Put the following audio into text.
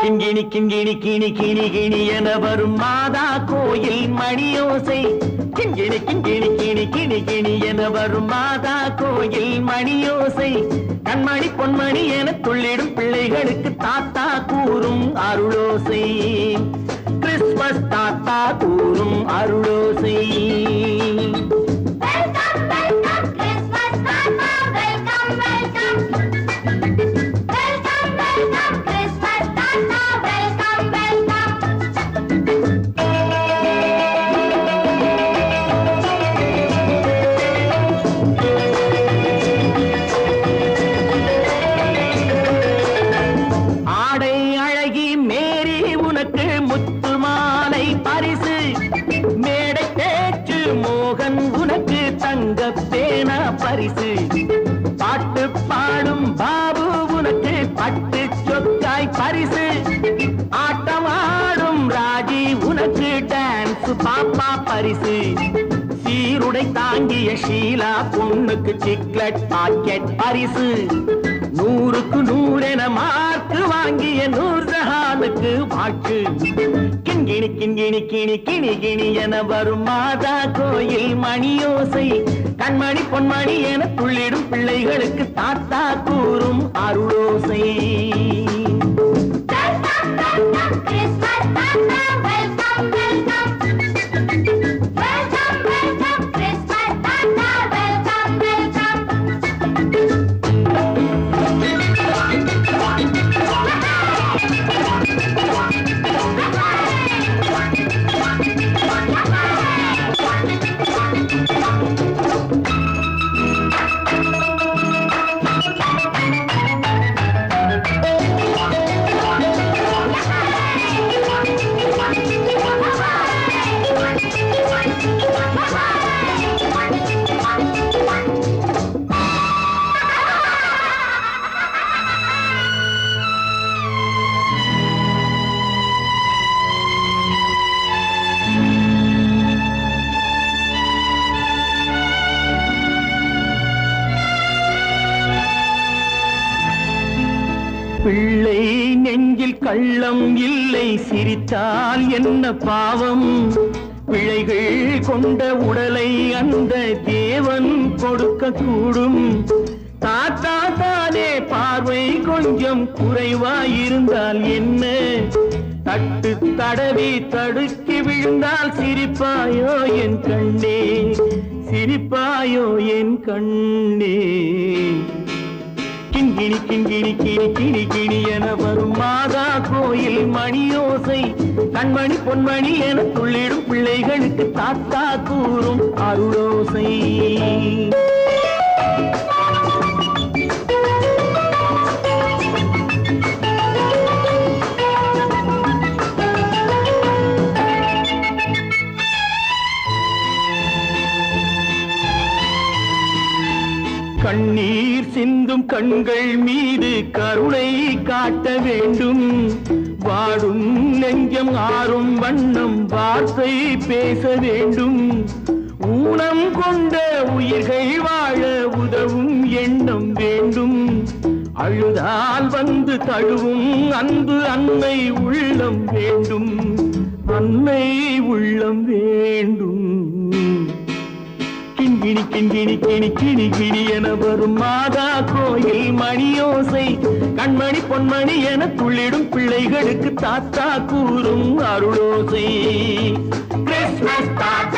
கிண்கிணி கிண்கிணி கிணி கிணி கிணி என வரும் மாதா கோயில் மணியோசை. கிண்கிணி கிண்கிணி கிணி கிணி கிணி என வரும் மாதா கோயில் மணியோசை. கண்மணி பொன்மணி என துள்ளிடும் பிள்ளைகளுக்கு தாத்தா கூறும் அருளோசை. கிறிஸ்மஸ் தாத்தா கூறும் அருளோசை. பரிசு பாட்டு பாடும் பாபு உனக்கு பட்டு சொக்காய் பரிசு. ஆட்டமாடும் ராஜி உனக்கு டான்ஸ் பாப்பா பரிசு. சீருடை தாங்கிய ஷீலா பொண்ணுக்கு சிக்லெட் பாக்கெட் பரிசு. 100க்கு 100 என மார்க்கு வாங்கிய நூர்ஜஹானுக்கு வாழ்த்து. கிண்கிணி கிண்கிணி கிணி கிணி கிணி என வரும் மாதா கோயில் மணியோசை. கண்மணி பொன்மணி என துள்ளிடும் பிள்ளைகளுக்கு தாத்தா கூறும் அருளோசை. பிள்ளை நெஞ்சில் கள்ளம் இல்லை, சிரித்தால் என்ன பாவம். பிழைகள் கொண்ட உடலை அந்த தேவன் கொடுக்க கூடும். தாத்தா தானே பார்வை கொஞ்சம் குறைவாயிருந்தால் என்ன? தட்டு தடவி தடுக்கி விழுந்தால் சிரிப்பாயோ என் கண்ணே, சிரிப்பாயோ என் கண்ணே. கிண்கிணி கிண்கிணி கிணி கிணி கிணி என வரும் மாதா கோயில் மணியோசை. கண்மணி பொன்மணி என துள்ளிடும் பிள்ளைகளுக்கு தாத்தா கூறும் அருளோசை. கண்ணீர் சிந்தும் கண்கள் மீது கருணை காட்ட வேண்டும். வாடும் நெஞ்சம் ஆறும் வண்ணம் வார்த்தை பேச வேண்டும். ஊனம் கொண்ட உயிர்கள் வாழ உதவும் எண்ணம் வேண்டும். அழுதால் வந்து தழுவும் அன்பு அன்னை உள்ளம் வேண்டும், அன்னை உள்ளம் வேண்டும். கிண்கிணி கிண்கிணி கிணி கிணி கிணி என வரும் மாதா கோயில் மணியோசை. கண்மணி பொன்மணி என துள்ளிடும் பிள்ளைகளுக்கு தாத்தா கூறும் அருளோசை. கிறிஸ்மஸ் தாத்தா